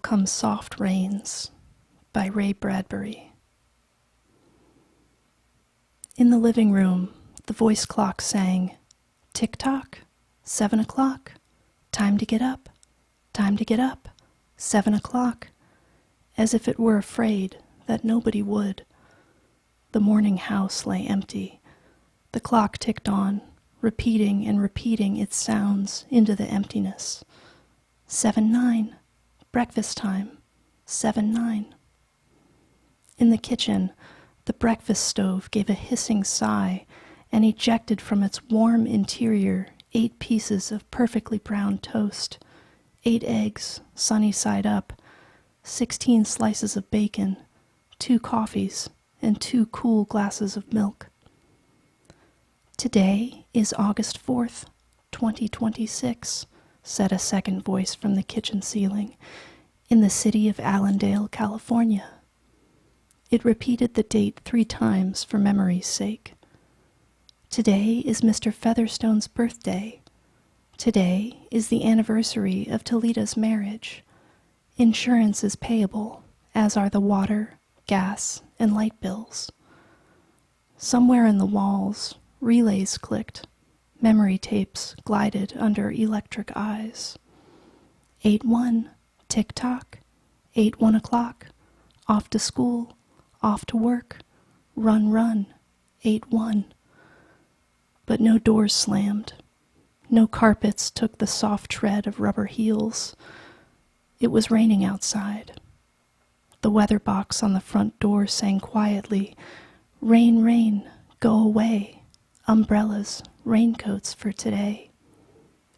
Come Soft Rains by Bradbury. In the living room, the voice clock sang, "Tick-tock, 7 o'clock, time to get up, 7 o'clock," as if it were afraid that nobody would. The morning house lay empty. The clock ticked on, repeating and repeating its sounds into the emptiness. 7-9, breakfast time, 7-9. In the kitchen, the breakfast stove gave a hissing sigh and ejected from its warm interior 8 pieces of perfectly browned toast, 8 eggs, sunny side up, 16 slices of bacon, 2 coffees, and 2 cool glasses of milk. "Today is August 4th, 2026, said a second voice from the kitchen ceiling, in the city of Allendale, California. It repeated the date 3 times for memory's sake. "Today is Mr. Featherstone's birthday. Today is the anniversary of Toleda's marriage. Insurance is payable, as are the water, gas, and light bills." Somewhere in the walls, relays clicked. Memory tapes glided under electric eyes. 8-1, tick-tock, 8-1 o'clock, off to school, off to work, run, 8-1. But no doors slammed. No carpets took the soft tread of rubber heels. It was raining outside. The weather box on the front door sang quietly, "Rain, rain, go away. Umbrellas, raincoats for today."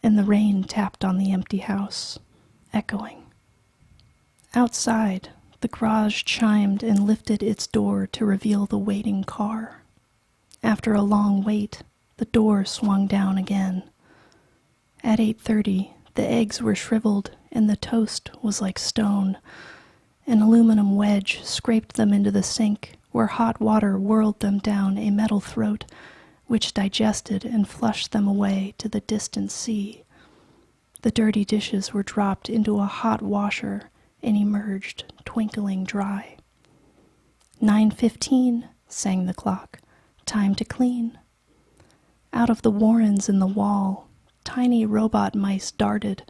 And the rain tapped on the empty house, echoing. Outside, the garage chimed and lifted its door to reveal the waiting car. After a long wait, the door swung down again. At 8:30, the eggs were shriveled and the toast was like stone. An aluminum wedge scraped them into the sink, where hot water whirled them down a metal throat, which digested and flushed them away to the distant sea. The dirty dishes were dropped into a hot washer and emerged twinkling dry. 9:15, sang the clock. "Time to clean." Out of the warrens in the wall, tiny robot mice darted.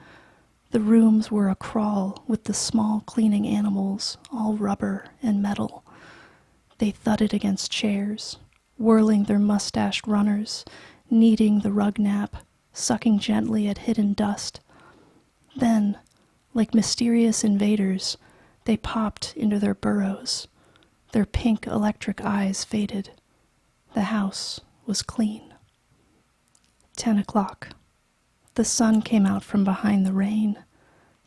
The rooms were a-crawl with the small cleaning animals, all rubber and metal. They thudded against chairs, whirling their mustached runners, kneading the rug nap, sucking gently at hidden dust. Then, like mysterious invaders, they popped into their burrows. Their pink electric eyes faded. The house was clean. 10 o'clock. The sun came out from behind the rain.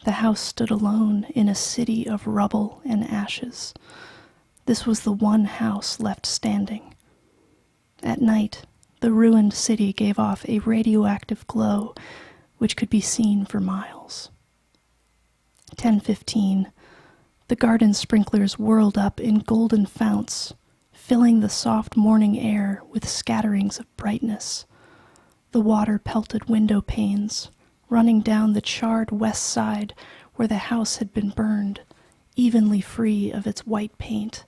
The house stood alone in a city of rubble and ashes. This was the one house left standing. At night, the ruined city gave off a radioactive glow which could be seen for miles. 10:15. The garden sprinklers whirled up in golden founts, filling the soft morning air with scatterings of brightness. The water pelted window panes, running down the charred west side where the house had been burned, evenly free of its white paint.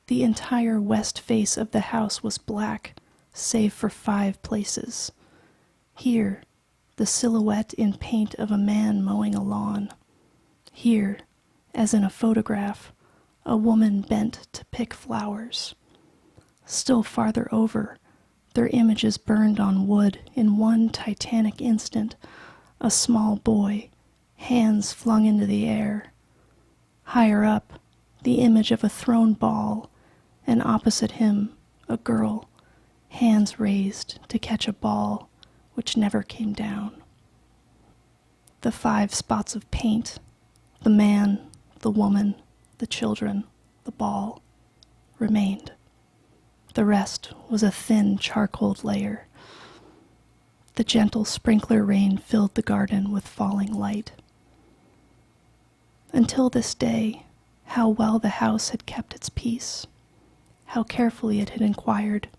The entire west face of the house was black, save for 5 places. Here, the silhouette in paint of a man mowing a lawn. Here, as in a photograph, a woman bent to pick flowers. Still farther over, their images burned on wood in one titanic instant, a small boy, hands flung into the air. Higher up, the image of a thrown ball, and opposite him, a girl, hands raised to catch a ball which never came down. The 5 spots of paint, the man, the woman, the children, the ball, remained. The rest was a thin charcoal layer. The gentle sprinkler rain filled the garden with falling light. Until this day, how well the house had kept its peace. How carefully it had inquired,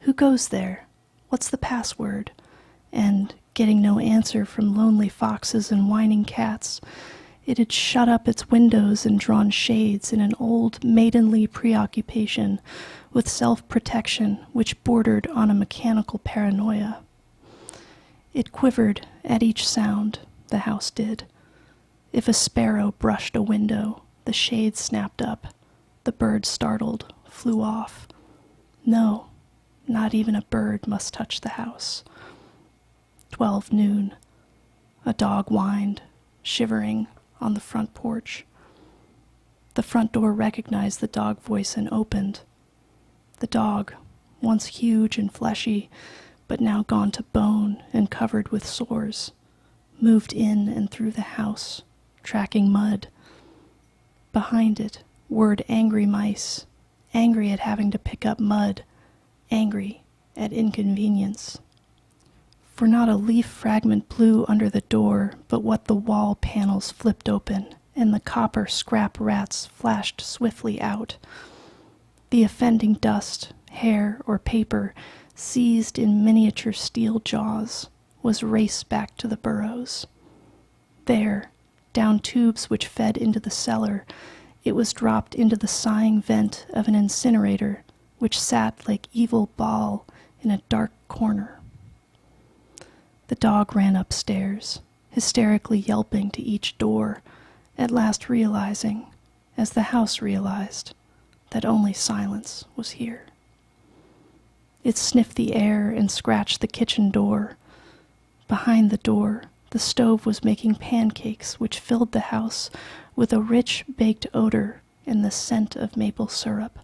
"Who goes there? What's the password?" And, getting no answer from lonely foxes and whining cats, It had shut up its windows and drawn shades in an old maidenly preoccupation with self-protection which bordered on a mechanical paranoia. It quivered at each sound, the house did. If a sparrow brushed a window, the shade snapped up. The bird, startled, flew off. No, not even a bird must touch the house. 12 noon. A dog whined, shivering, on the front porch. The front door recognized the dog voice and opened. The dog, once huge and fleshy, but now gone to bone and covered with sores, moved in and through the house, tracking mud. Behind it whirred angry mice, angry at having to pick up mud, angry at inconvenience. For not a leaf fragment blew under the door but what the wall panels flipped open, and the copper scrap rats flashed swiftly out. The offending dust, hair, or paper, seized in miniature steel jaws, was raced back to the burrows. There, down tubes which fed into the cellar, it was dropped into the sighing vent of an incinerator which sat like evil Baal in a dark corner. The dog ran upstairs, hysterically yelping to each door, at last realizing, as the house realized, that only silence was here. It sniffed the air and scratched the kitchen door. Behind the door, the stove was making pancakes which filled the house with a rich baked odor and the scent of maple syrup.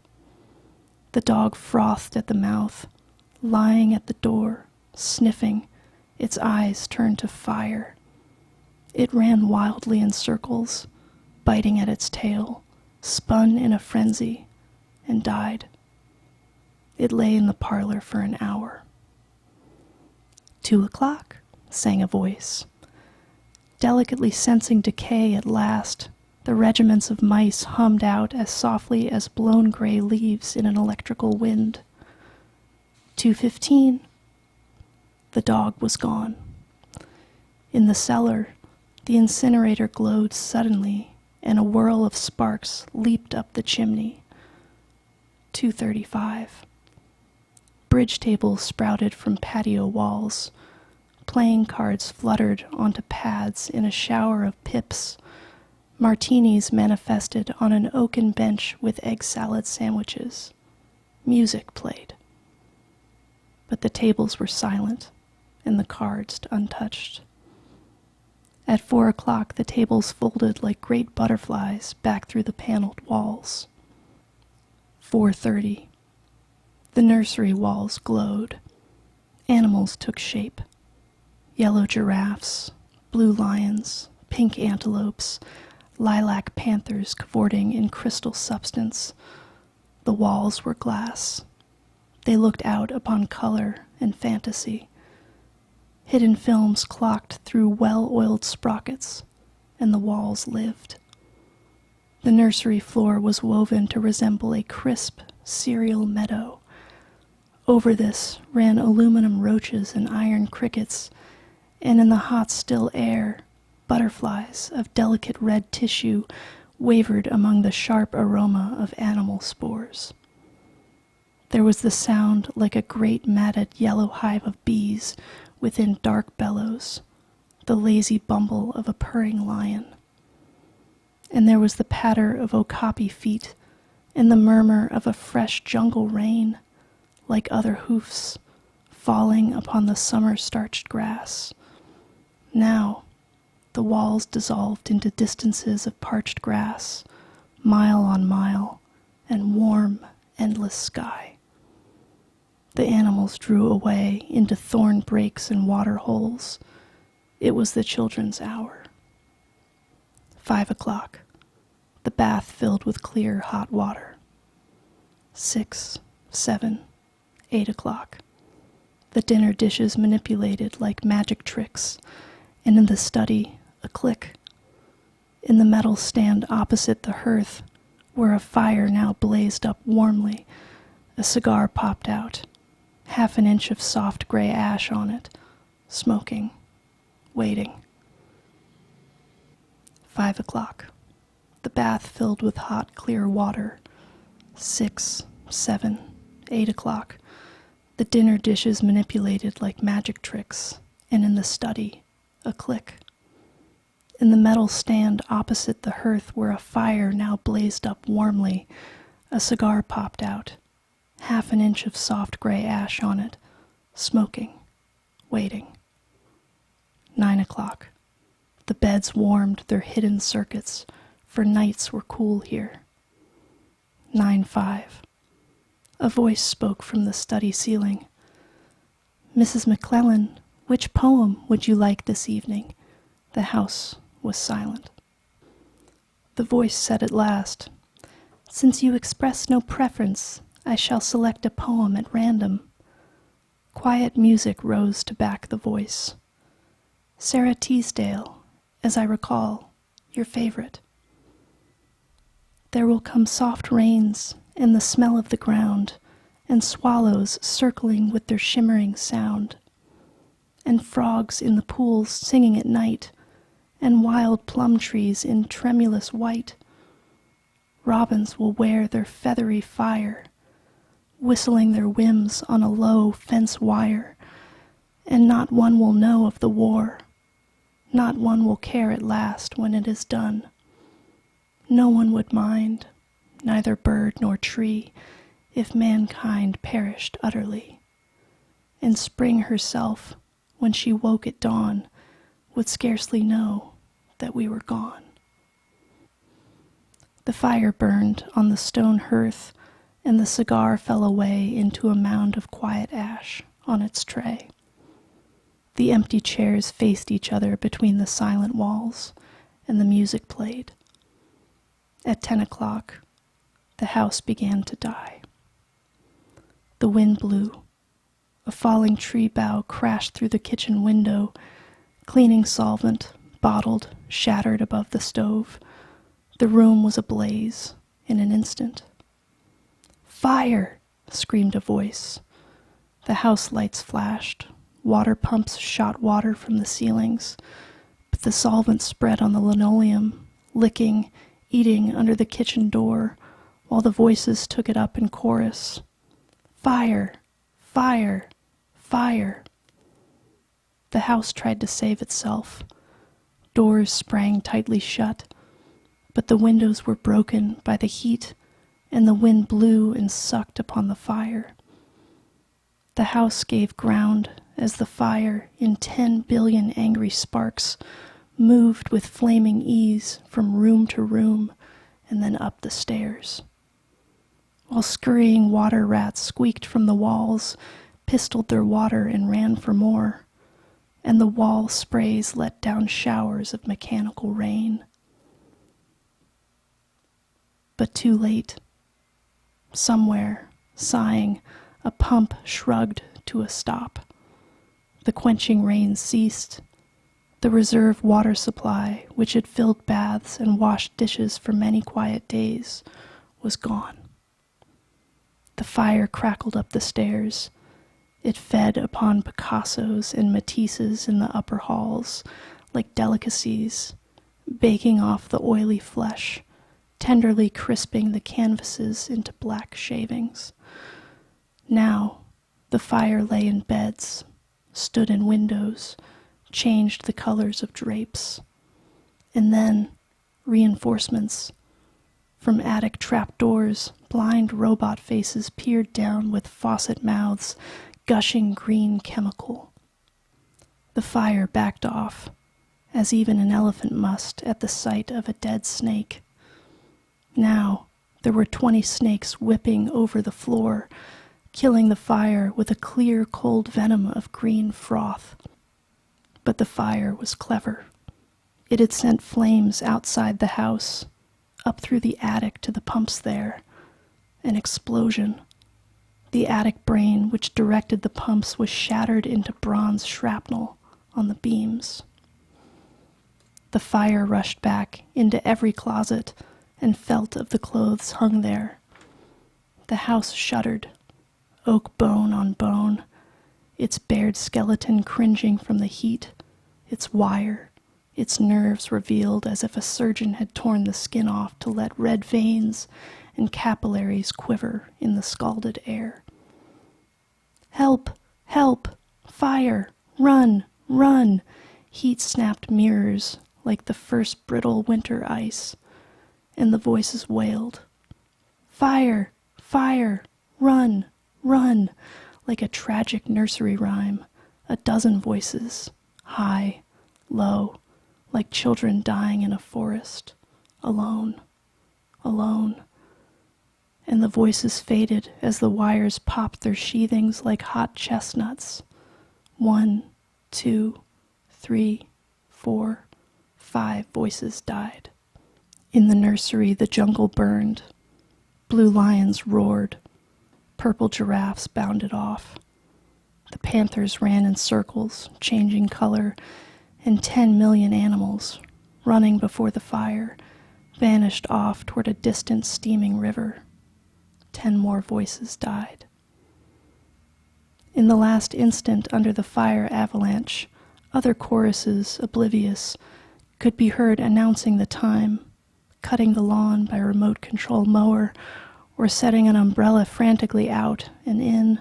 The dog frothed at the mouth, lying at the door, sniffing, its eyes turned to fire. It ran wildly in circles, biting at its tail, spun in a frenzy, and died. It lay in the parlor for an hour. 2 o'clock, sang a voice. Delicately sensing decay at last, the regiments of mice hummed out as softly as blown gray leaves in an electrical wind. 2:15. The dog was gone. In the cellar, the incinerator glowed suddenly, and a whirl of sparks leaped up the chimney. 2:35. Bridge tables sprouted from patio walls. Playing cards fluttered onto pads in a shower of pips. Martinis manifested on an oaken bench with egg salad sandwiches. Music played. But the tables were silent, and the cards untouched. At 4 o'clock, the tables folded like great butterflies back through the paneled walls. 4:30. The nursery walls glowed. Animals took shape. Yellow giraffes, blue lions, pink antelopes, lilac panthers cavorting in crystal substance. The walls were glass. They looked out upon color and fantasy. Hidden films clocked through well-oiled sprockets, and the walls lived. The nursery floor was woven to resemble a crisp, cereal meadow. Over this ran aluminum roaches and iron crickets, and in the hot, still air, butterflies of delicate red tissue wavered among the sharp aroma of animal spores. There was the sound like a great matted yellow hive of bees within dark bellows, the lazy bumble of a purring lion. And there was the patter of okapi feet and the murmur of a fresh jungle rain, like other hoofs, falling upon the summer-starched grass. Now, the walls dissolved into distances of parched grass, mile on mile, and warm, endless sky. The animals drew away into thorn breaks and water holes. It was the children's hour. 5 o'clock. The bath filled with clear, hot water. 6, 7, 8 o'clock. The dinner dishes manipulated like magic tricks, and in the study, a click. In the metal stand opposite the hearth, where a fire now blazed up warmly, a cigar popped out, half an inch of soft gray ash on it, smoking, waiting. 5 o'clock. The bath filled with hot, clear water. 6, 7, 8 o'clock. The dinner dishes manipulated like magic tricks, and in the study, a click. In the metal stand opposite the hearth where a fire now blazed up warmly, a cigar popped out, half an inch of soft gray ash on it, smoking, waiting. 9 o'clock. The beds warmed their hidden circuits, for nights were cool here. 9:05. A voice spoke from the study ceiling. "Mrs. McClellan, which poem would you like this evening?" The house was silent. The voice said at last, "Since you express no preference, I shall select a poem at random." Quiet music rose to back the voice. "Sarah Teasdale, as I recall, your favorite." There will come soft rains and the smell of the ground, and swallows circling with their shimmering sound, and frogs in the pools singing at night, and wild plum trees in tremulous white. Robins will wear their feathery fire, whistling their whims on a low fence wire, and not one will know of the war. Not one will care at last when it is done. No one would mind, neither bird nor tree, if mankind perished utterly. And spring herself, when she woke at dawn, would scarcely know that we were gone. The fire burned on the stone hearth, and the cigar fell away into a mound of quiet ash on its tray. The empty chairs faced each other between the silent walls, and the music played. At 10 o'clock, the house began to die. The wind blew. A falling tree bough crashed through the kitchen window. Cleaning solvent, bottled, shattered above the stove. The room was ablaze in an instant. "Fire!" screamed a voice. The house lights flashed. Water pumps shot water from the ceilings, but the solvent spread on the linoleum, licking, eating under the kitchen door, while the voices took it up in chorus. "Fire! Fire! Fire!" The house tried to save itself. Doors sprang tightly shut, but the windows were broken by the heat, and the wind blew and sucked upon the fire. The house gave ground as the fire, in 10 billion angry sparks, moved with flaming ease from room to room and then up the stairs. While scurrying water rats squeaked from the walls, pistoled their water and ran for more, and the wall sprays let down showers of mechanical rain. But too late. Somewhere, sighing, a pump shrugged to a stop. The quenching rain ceased. The reserve water supply, which had filled baths and washed dishes for many quiet days, was gone. The fire crackled up the stairs. It fed upon Picassos and Matisses in the upper halls, like delicacies, baking off the oily flesh, tenderly crisping the canvases into black shavings. Now, the fire lay in beds, stood in windows, changed the colors of drapes. And then, reinforcements. From attic trapdoors, blind robot faces peered down with faucet mouths, gushing green chemical. The fire backed off, as even an elephant must at the sight of a dead snake. Now, there were 20 snakes whipping over the floor, killing the fire with a clear, cold venom of green froth. But the fire was clever. It had sent flames outside the house, up through the attic to the pumps there. An explosion. The attic brain which directed the pumps was shattered into bronze shrapnel on the beams. The fire rushed back into every closet and felt of the clothes hung there. The house shuddered, oak bone on bone, its bared skeleton cringing from the heat, its wire, its nerves revealed as if a surgeon had torn the skin off to let red veins and capillaries quiver in the scalded air. "Help! Help! Fire! Run! Run!" Heat-snapped mirrors like the first brittle winter ice, and the voices wailed. "Fire! Fire! Run! Run!" Like a tragic nursery rhyme, a dozen voices, high, low, like children dying in a forest, alone, alone. And the voices faded as the wires popped their sheathings like hot chestnuts. 1, 2, 3, 4, 5 voices died. In the nursery, the jungle burned. Blue lions roared. Purple giraffes bounded off. The panthers ran in circles, changing color, and 10 million animals, running before the fire, vanished off toward a distant steaming river. 10 more voices died. In the last instant under the fire avalanche, other choruses, oblivious, could be heard announcing the time, cutting the lawn by remote control mower, or setting an umbrella frantically out and in,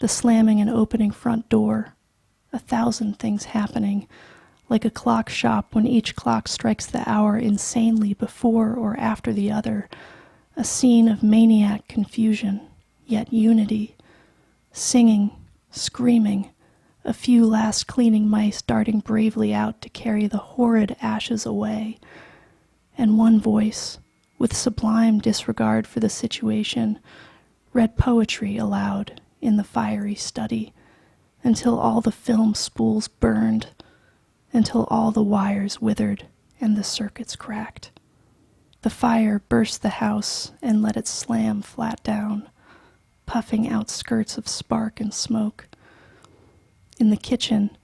the slamming and opening front door, 1,000 things happening, like a clock shop when each clock strikes the hour insanely before or after the other, a scene of maniac confusion, yet unity, singing, screaming, a few last cleaning mice darting bravely out to carry the horrid ashes away, and one voice, with sublime disregard for the situation, read poetry aloud in the fiery study until all the film spools burned, until all the wires withered and the circuits cracked. The fire burst the house and let it slam flat down, puffing out skirts of spark and smoke. In the kitchen,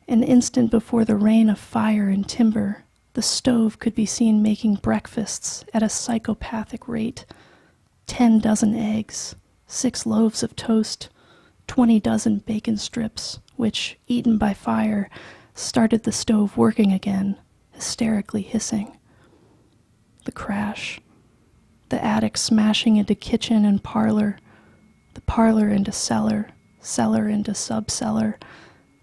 an instant before the rain of fire and timber, the stove could be seen making breakfasts at a psychopathic rate. 10 dozen eggs, 6 loaves of toast, 20 dozen bacon strips, which, eaten by fire, started the stove working again, hysterically hissing. The crash. The attic smashing into kitchen and parlor, the parlor into cellar, cellar into sub-cellar,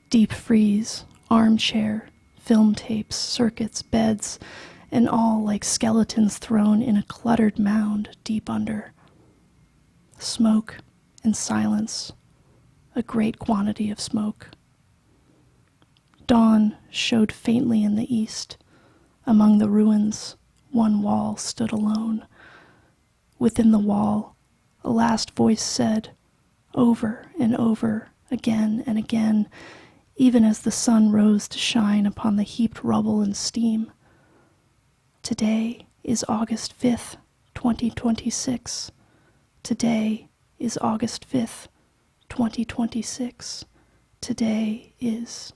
deep freeze, armchair, film tapes, circuits, beds, and all like skeletons thrown in a cluttered mound deep under. Smoke and silence, a great quantity of smoke. Dawn showed faintly in the east. Among the ruins, one wall stood alone. Within the wall, a last voice said, over and over, again and again, even as the sun rose to shine upon the heaped rubble and steam. Today is August 5th, 2026. Today is August 5th, 2026. Today is